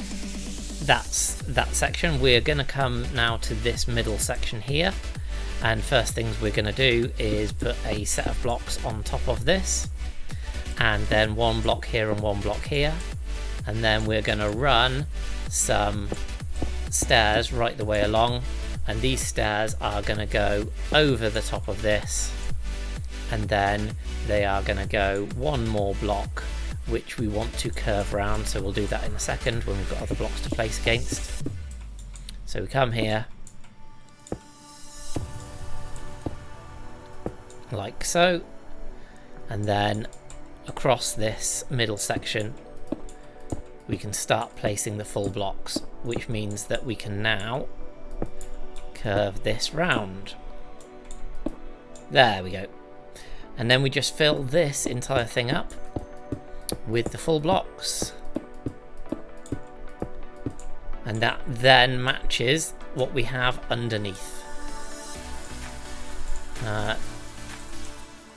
that's that section. We're going to come now to this middle section here, and first things we're going to do is put a set of blocks on top of this, and then 1 block here and 1 block here, and then we're going to run some stairs right the way along, and these stairs are going to go over the top of this, and then they are going to go 1 more block which we want to curve around, so we'll do that in a second when we've got other blocks to place against. So we come here like so, and then across this middle section we can start placing the full blocks, which means that we can now curve this round. There we go. And then we just fill this entire thing up with the full blocks, and that then matches what we have underneath.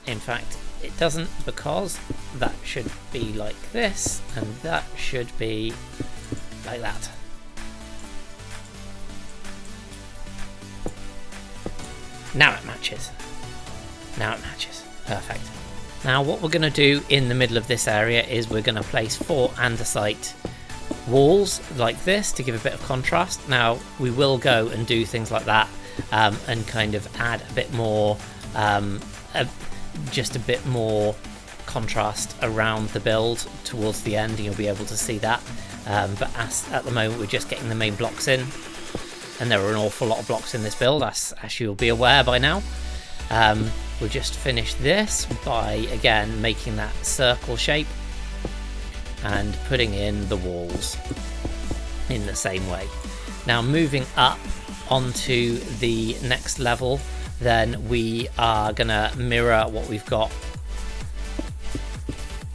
In fact, it doesn't, because that should be like this, and that should be like that. Now it matches. Now it matches. Perfect. Now what we're going to do in the middle of this area is we're going to place 4 andesite walls like this to give a bit of contrast. Now we will go and do things like that and kind of add a bit more, just a bit more contrast around the build towards the end, and you'll be able to see that. But at the moment we're just getting the main blocks in, and there are an awful lot of blocks in this build, as you'll be aware by now. We'll just finish this by again making that circle shape and putting in the walls in the same way. Now moving up onto the next level, then we are gonna mirror what we've got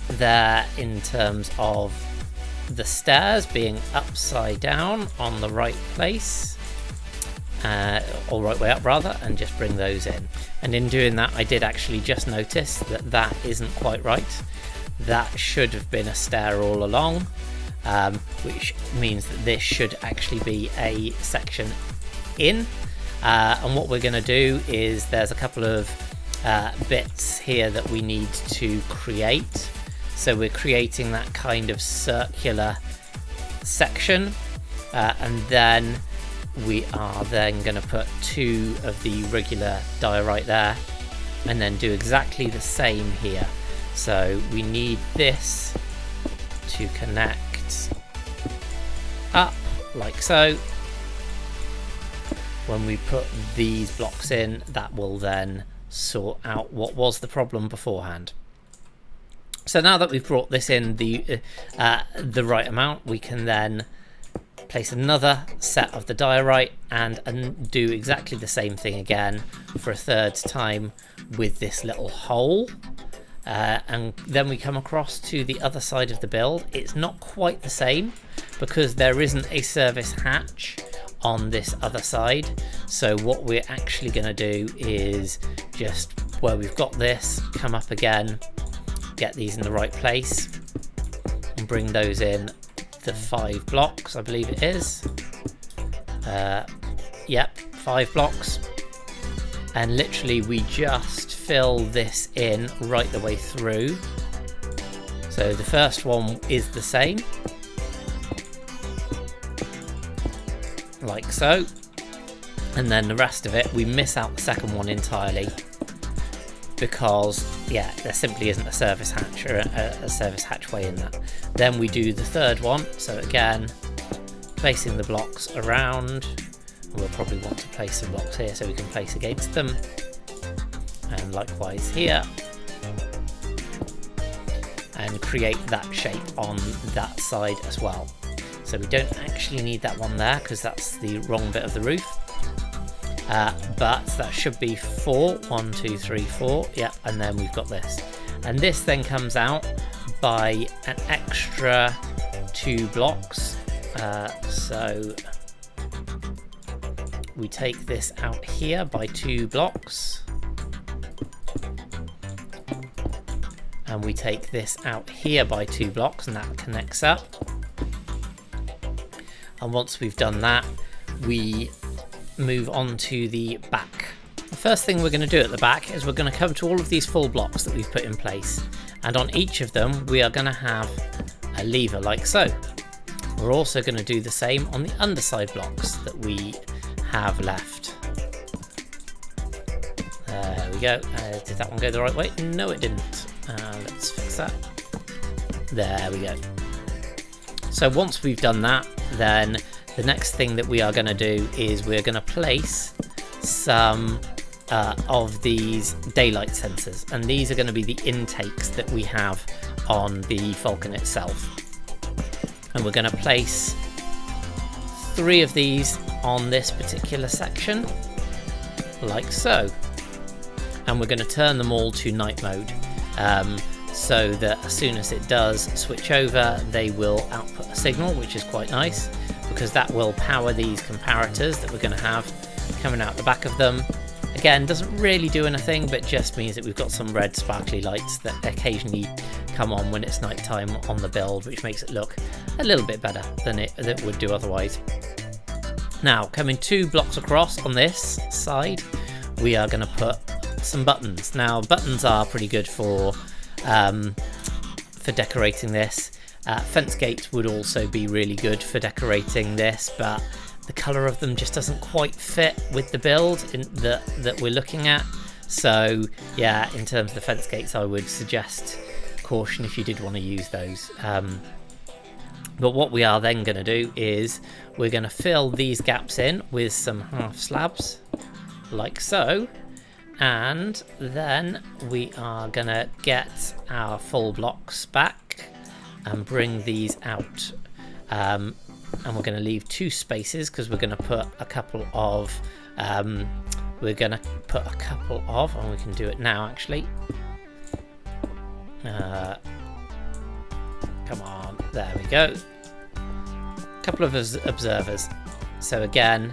there in terms of the stairs being upside down on the right place, or right way up rather, and just bring those in. And in doing that, I did actually just notice that that isn't quite right. That should have been a stair all along, which means that this should actually be a section in. And what we're going to do is there's a couple of bits here that we need to create. So we're creating that kind of circular section, and then we are then going to put 2 of the regular diorite there, and then do exactly the same here. So we need this to connect up like so. When we put these blocks in, that will then sort out what was the problem beforehand. So now that we've brought this in the right amount, we can then place another set of the diorite and do exactly the same thing again for a third time with this little hole. And then we come across to the other side of the build. It's not quite the same because there isn't a service hatch on this other side. So what we're actually going to do is just where we've got this, come up again, get these in the right place, and bring those in the 5 blocks, I believe it is. Yep, 5 blocks. And literally we just fill this in right the way through. So the first one is the same, like so, and then the rest of it we miss out the second one entirely because yeah, there simply isn't a service hatch or a service hatchway in that. Then we do the third one, so again placing the blocks around. We'll probably want to place some blocks here so we can place against them, and likewise here, and create that shape on that side as well. So we don't actually need that one there because that's the wrong bit of the roof, but that should be 4. 1, 2, 3, 4. Yeah, and then we've got this, and this then comes out by an extra 2 blocks. So we take this out here by 2 blocks, and we take this out here by 2 blocks, and that connects up. And once we've done that, we move on to the back. The first thing we're going to do at the back is we're going to come to all of these full blocks that we've put in place, and on each of them we are going to have a lever like so. We're also going to do the same on the underside blocks that we have left. There we go. Did that one go the right way? No, it didn't. Let's fix that. There we go. So once we've done that, then the next thing that we are going to do is we're going to place some of these daylight sensors, and these are going to be the intakes that we have on the Falcon itself. And we're going to place 3 of these on this particular section, like so. And we're going to turn them all to night mode, so that as soon as it does switch over, they will output a signal, which is quite nice, because that will power these comparators that we're going to have coming out the back of them. Again, doesn't really do anything, but just means that we've got some red sparkly lights that occasionally come on when it's nighttime on the build, which makes it look a little bit better than it would do otherwise. Now, coming 2 blocks across on this side, we are going to put some buttons. Now, buttons are pretty good for decorating this. Fence gates would also be really good for decorating this, but the colour of them just doesn't quite fit with the build that we're looking at. So yeah, in terms of the fence gates, I would suggest caution if you did want to use those. But what we are then going to do is we're going to fill these gaps in with some half slabs, like so. And then we are going to get our full blocks back and bring these out. And we're going to leave 2 spaces because we're going to put a couple of, and we can do it now actually. Come on, there we go. A couple of observers. So again,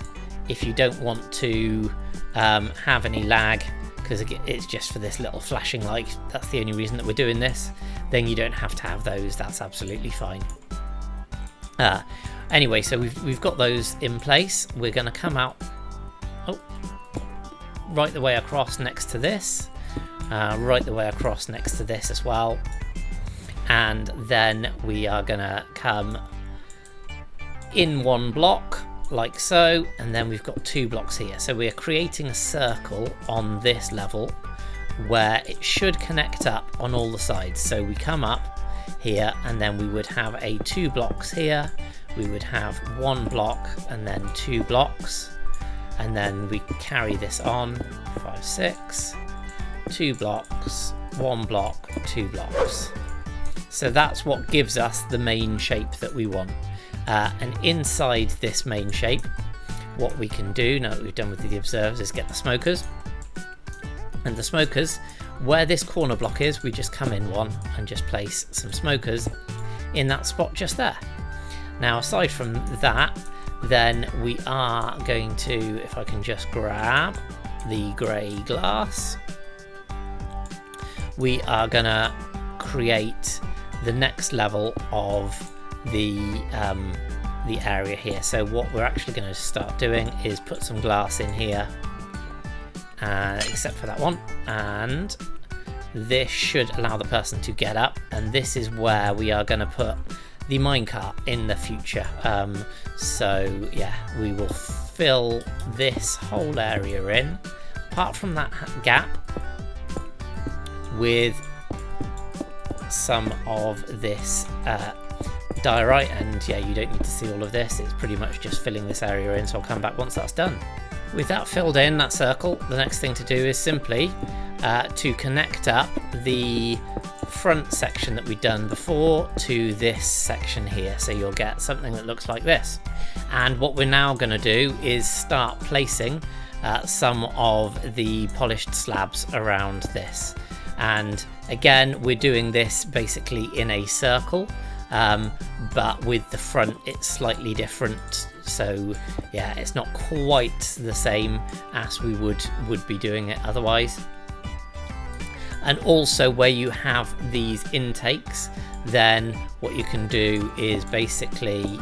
if you don't want to have any lag, because it's just for this little flashing light, that's the only reason that we're doing this, then you don't have to have those. That's absolutely fine. Anyway, so we've got those in place. We're going to come out right the way across next to this, right the way across next to this as well, and then we are going to come in 1 block like so, and then we've got 2 blocks here. So we're creating a circle on this level where it should connect up on all the sides. So we come up here, and then we would have a 2 blocks here, we would have 1 block and then 2 blocks, and then we carry this on 5, 6, 2 blocks, 1 block, 2 blocks. So that's what gives us the main shape that we want. And inside this main shape, what we can do now that we've done with the observers is get the smokers. And the smokers, where this corner block is, we just come in 1 and just place some smokers in that spot just there. Now aside from that, then we are going to, if I can just grab the grey glass, we are gonna create the next level of the area here. So what we're actually going to start doing is put some glass in here, except for that one, and this should allow the person to get up, and this is where we are going to put the minecart in the future. So yeah, we will fill this whole area in, apart from that gap, with some of this diorite, and yeah, you don't need to see all of this, it's pretty much just filling this area in, so I'll come back once that's done. With that filled in, that circle, the next thing to do is simply to connect up the front section that we've done before to this section here, so you'll get something that looks like this. And what we're now going to do is start placing some of the polished slabs around this. And again, we're doing this basically in a circle, but with the front it's slightly different. So yeah, it's not quite the same as we would be doing it otherwise. And also where you have these intakes, then what you can do is basically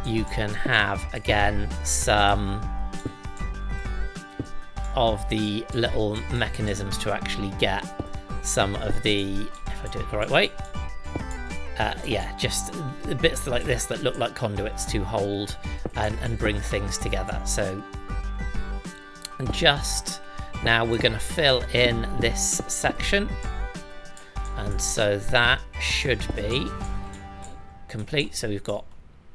you can have again some of the little mechanisms to actually get some of the, if I do it the right way, yeah, just bits like this that look like conduits to hold and bring things together. So just now we're going to fill in this section, and so that should be complete. So we've got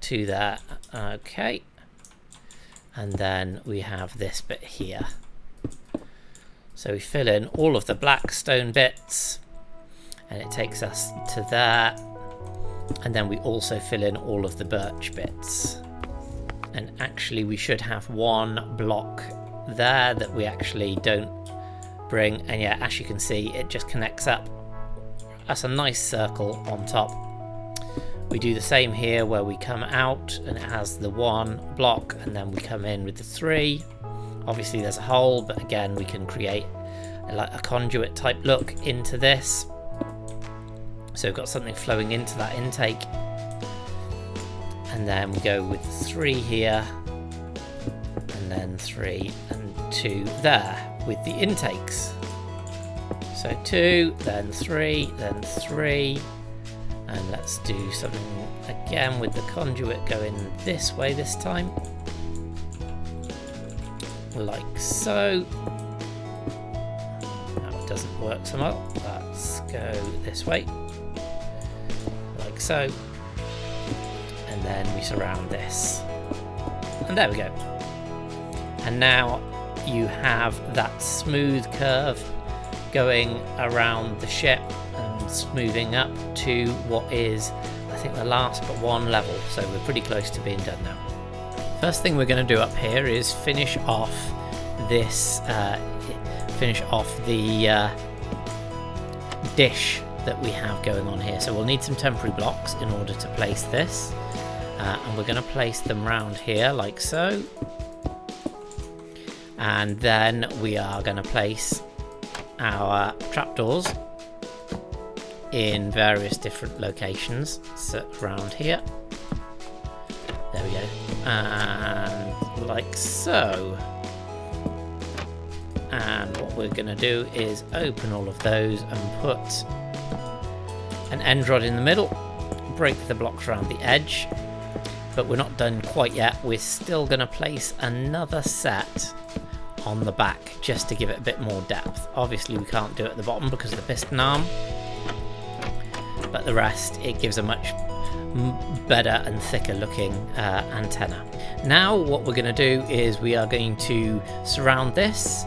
2 there, okay, and then we have this bit here. So we fill in all of the black stone bits, and it takes us to there, and then we also fill in all of the birch bits. And actually we should have 1 block there that we actually don't bring, and yeah, as you can see, it just connects up. That's a nice circle on top. We do the same here where we come out and it has the 1 block, and then we come in with the 3. Obviously there's a hole, but again we can create like a conduit type look into this. So we've got something flowing into that intake, and then we go with 3 here, and then 3 and 2 there with the intakes. So 2, then 3, then 3, And let's do something again with the conduit going this way this time. Like so. That doesn't work so well. Let's go this way. Like so. And then we surround this. And there we go. And now you have that smooth curve going around the ship and smoothing up to what is, I think, the last but one level. So we're pretty close to being done now. First thing we're going to do up here is finish off this, the dish that we have going on here. So we'll need some temporary blocks in order to place this. And we're going to place them round here like so. And then we are going to place our trapdoors in various different locations, so around here. There we go. And like so. And what we're going to do is open all of those and put an end rod in the middle, break the blocks around the edge. But we're not done quite yet. We're still going to place another set on the back just to give it a bit more depth. Obviously we can't do it at the bottom because of the piston arm, but the rest, it gives a much better and thicker looking antenna. Now what we're going to do is we are going to surround this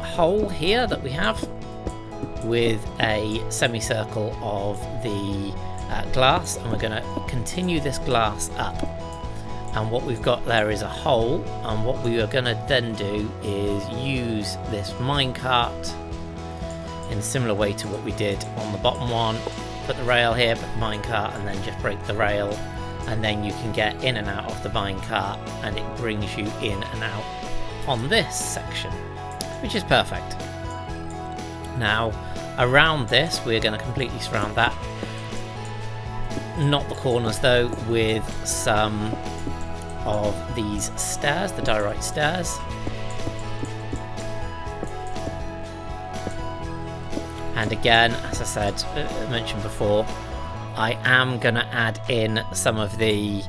hole here that we have with a semicircle of the glass, and we're going to continue this glass up. And what we've got there is a hole, and what we are going to then do is use this minecart in a similar way to what we did on the bottom one. Put the rail here, put the minecart, and then just break the rail, and then you can get in and out of the minecart, and it brings you in and out on this section, which is perfect. Now around this we're going to completely surround that, not the corners though, with some of these stairs, the diorite stairs. And again, as I said, mentioned before, I am going to add in some of the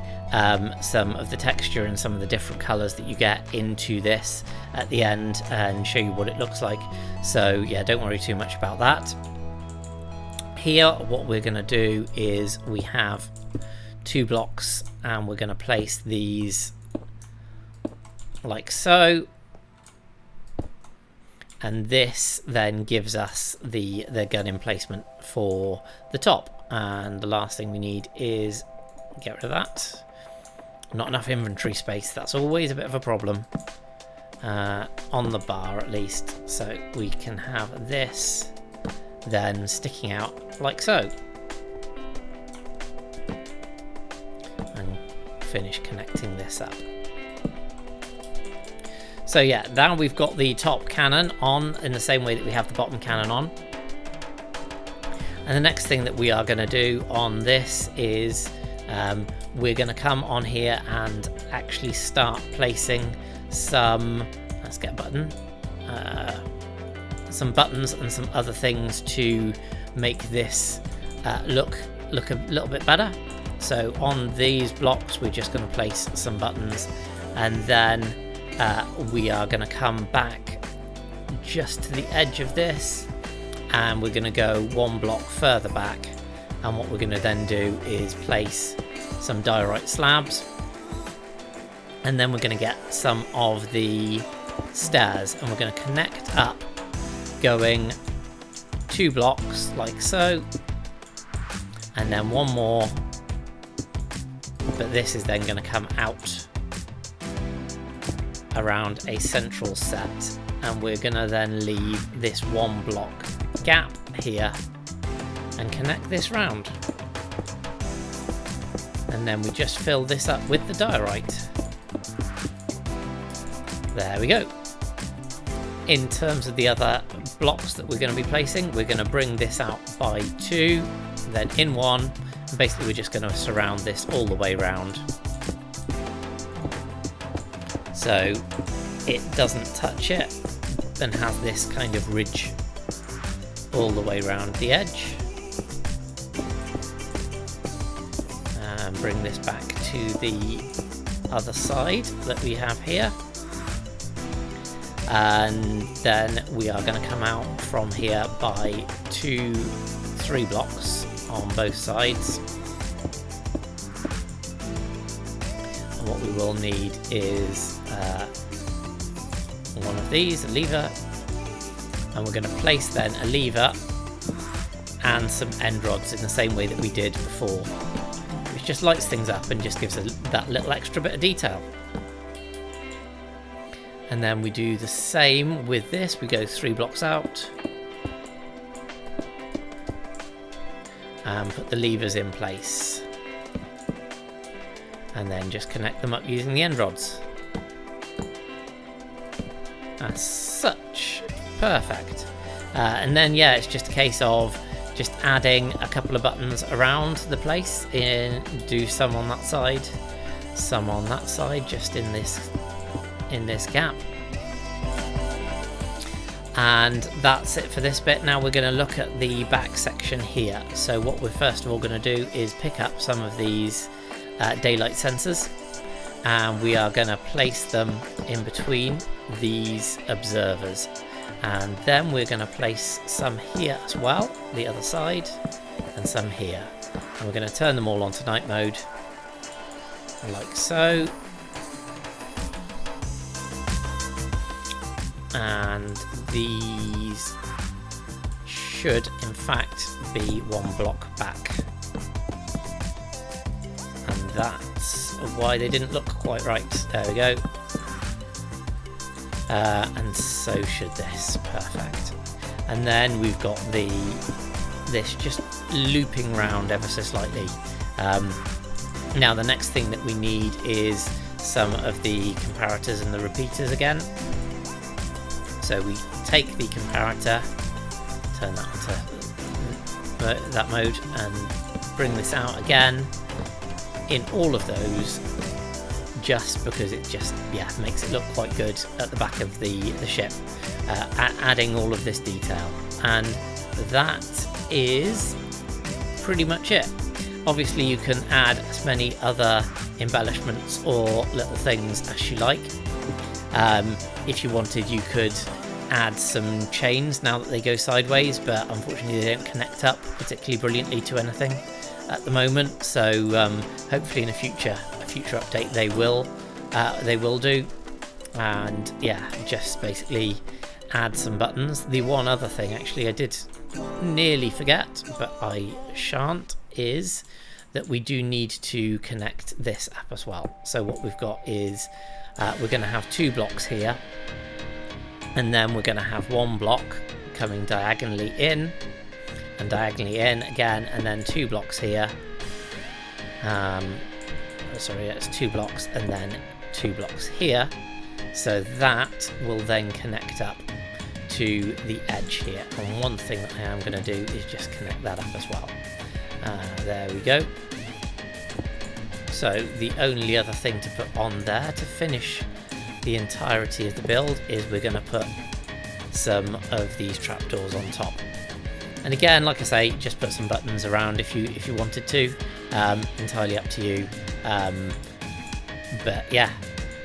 texture and some of the different colours that you get into this at the end and show you what it looks like. So yeah, don't worry too much about that. Here, what we're going to do is we have 2 blocks, and we're going to place these like so, and this then gives us the gun emplacement for the top. And the last thing we need is get rid of that. Not enough inventory space, that's always a bit of a problem on the bar at least, so we can have this then sticking out like so. Finish connecting this up. So yeah, now we've got the top cannon on in the same way that we have the bottom cannon on. And the next thing that we are going to do on this is we're going to come on here and actually start placing some, let's get a button, some buttons and some other things to make this look a little bit better. So on these blocks we're just going to place some buttons, and then we are going to come back just to the edge of this, and we're going to go 1 block further back, and what we're going to then do is place some diorite slabs, and then we're going to get some of the stairs, and we're going to connect up going 2 blocks like so, and then 1 more. But this is then going to come out around a central set, and we're going to then leave this 1 block gap here and connect this round, and then we just fill this up with the diorite. There we go. In terms of the other blocks that we're going to be placing, we're going to bring this out by 2, then in 1. Basically we're just going to surround this all the way around, so it doesn't touch it and has this kind of ridge all the way around the edge. bring this back to the other side that we have here. And then we are going to come out from here by 3 blocks on both sides. And what we will need is one of these, a lever, and we're going to place then a lever and some end rods in the same way that we did before, which just lights things up and just gives that little extra bit of detail. And then we do the same with this. We go 3 blocks out and put the levers in place, and then just connect them up using the end rods. As such, perfect. And then yeah, it's just a case of just adding a couple of buttons around the place. Do some on that side, some on that side, just in this gap. And that's it for this bit. Now we're going to look at the back section here. So what we're first of all going to do is pick up some of these daylight sensors, and we are going to place them in between these observers, and then we're going to place some here as well, the other side, and some here, and we're going to turn them all onto night mode like so. And these should in fact be 1 block back, and that's why they didn't look quite right. There we go. And so should this. Perfect. And then we've got this just looping round ever so slightly. Now the next thing that we need is some of the comparators and the repeaters again. So we take the comparator, turn that onto that mode, and bring this out again in all of those, just because it just makes it look quite good at the back of the ship, adding all of this detail. And that is pretty much it. Obviously you can add as many other embellishments or little things as you like. If you wanted, you could add some chains now that they go sideways, but unfortunately they don't connect up particularly brilliantly to anything at the moment. So hopefully in a future update they will do. And yeah, just basically add some buttons. The one other thing actually I did nearly forget, but I shan't, is that we do need to connect this up as well. So what we've got is we're going to have 2 blocks here, and then we're going to have 1 block coming diagonally in and diagonally in again, and then 2 blocks here. Sorry, it's 2 blocks and then 2 blocks here. So that will then connect up to the edge here. And one thing that I am going to do is just connect that up as well. There we go. So the only other thing to put on there to finish the entirety of the build is we're going to put some of these trapdoors on top. And again, like I say, just put some buttons around if you wanted to. Entirely up to you. But yeah,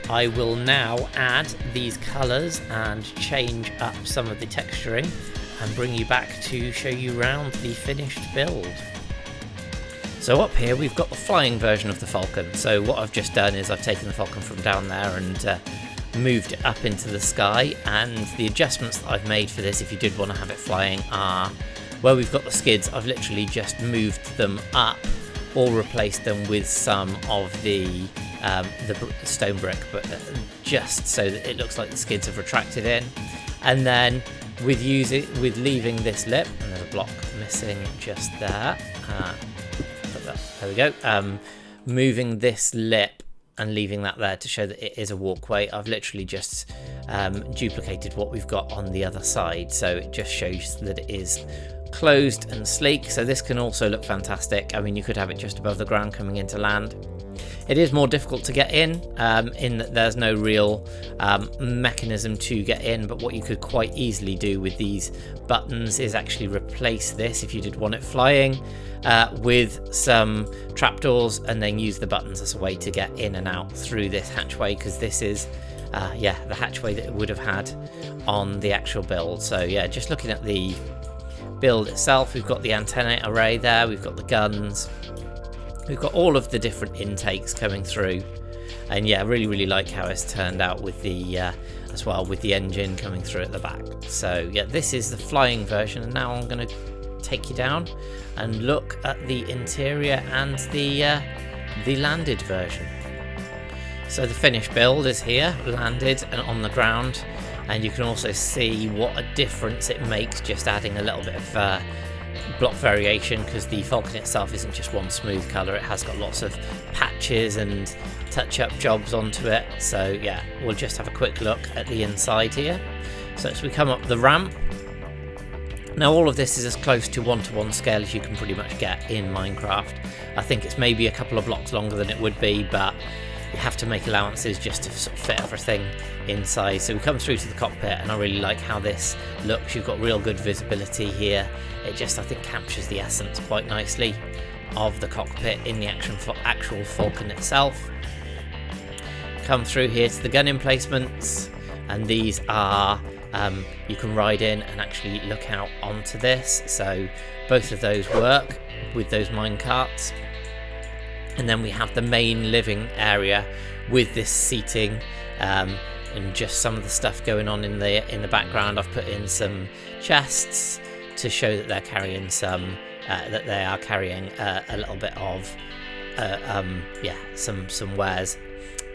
I will now add these colours and change up some of the texturing and bring you back to show you around the finished build. So up here we've got the flying version of the Falcon. So what I've just done is I've taken the Falcon from down there and moved it up into the sky, and the adjustments that I've made for this, if you did want to have it flying, are where we've got the skids, I've literally just moved them up or replaced them with some of the stone brick, but just so that it looks like the skids have retracted in. And then with leaving this lip, and there's a block missing just there. There we go. Moving this lip and leaving that there to show that it is a walkway. I've literally just duplicated what we've got on the other side, so it just shows that it is closed and sleek. So this can also look fantastic. I mean, you could have it just above the ground coming into land. It is more difficult to get in that there's no real mechanism to get in, but what you could quite easily do with these buttons is actually replace this, if you did want it flying, with some trapdoors, and then use the buttons as a way to get in and out through this hatchway, because this is the hatchway that it would have had on the actual build. So yeah, just looking at the build itself, we've got the antenna array there, we've got the guns, we've got all of the different intakes coming through, and yeah, really like how it's turned out with the as well, with the engine coming through at the back. So yeah, this is the flying version, and now I'm going to take you down and look at the interior and the landed version. So the finished build is here, landed and on the ground, and you can also see what a difference it makes just adding a little bit of block variation, because the Falcon itself isn't just one smooth colour, it has got lots of patches and touch-up jobs onto it. So yeah, we'll just have a quick look at the inside here. So as we come up the ramp, now all of this is as close to 1-to-1 scale as you can pretty much get in Minecraft. I think it's maybe a couple of blocks longer than it would be, but you have to make allowances just to sort of fit everything inside. So we come through to the cockpit, and I really like how this looks. You've got real good visibility here. It just, I think, captures the essence quite nicely of the cockpit in the actual Falcon itself. Come through here to the gun emplacements, and these are you can ride in and actually look out onto this. So both of those work with those mine carts. And then we have the main living area with this seating and just some of the stuff going on in the background. I've put in some chests to show that they're carrying some a little bit of some wares.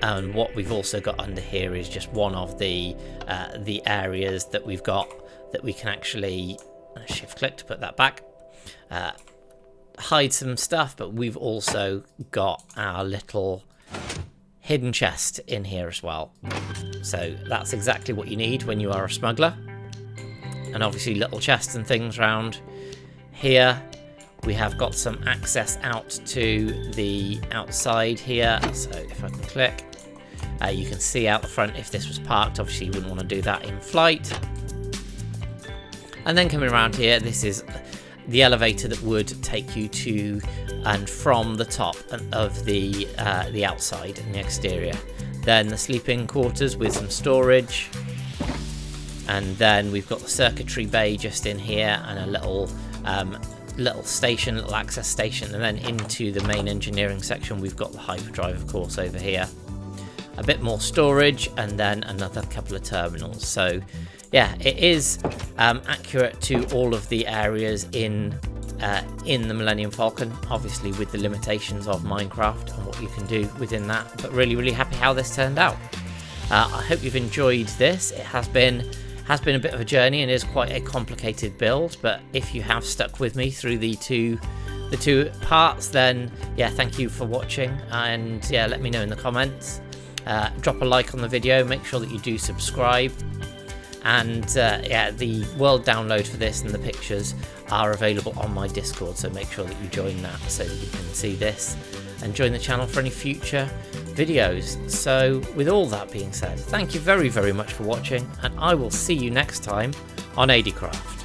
And what we've also got under here is just one of the areas that we've got that we can actually shift click to put that back. Hide some stuff, but we've also got our little hidden chest in here as well. So that's exactly what you need when you are a smuggler. And obviously little chests and things around here. We have got some access out to the outside here. So if I can click, you can see out the front if this was parked. Obviously you wouldn't want to do that in flight. And then coming around here, this is the elevator that would take you to and from the top of the outside and the exterior. Then the sleeping quarters with some storage, and then we've got the circuitry bay just in here, and a little access station, and then into the main engineering section we've got the hyperdrive, of course, over here. A bit more storage, and then another couple of terminals. So yeah, it is accurate to all of the areas in the Millennium Falcon, obviously with the limitations of Minecraft and what you can do within that, but really happy how this turned out. I hope you've enjoyed this. It has been a bit of a journey and is quite a complicated build, but if you have stuck with me through the two parts, then yeah, thank you for watching, and yeah, let me know in the comments. Drop a like on the video, make sure that you do subscribe. And yeah, the world download for this and the pictures are available on my Discord, so make sure that you join that so that you can see this and join the channel for any future videos. So with all that being said, thank you very much for watching, and I will see you next time on ADcraft.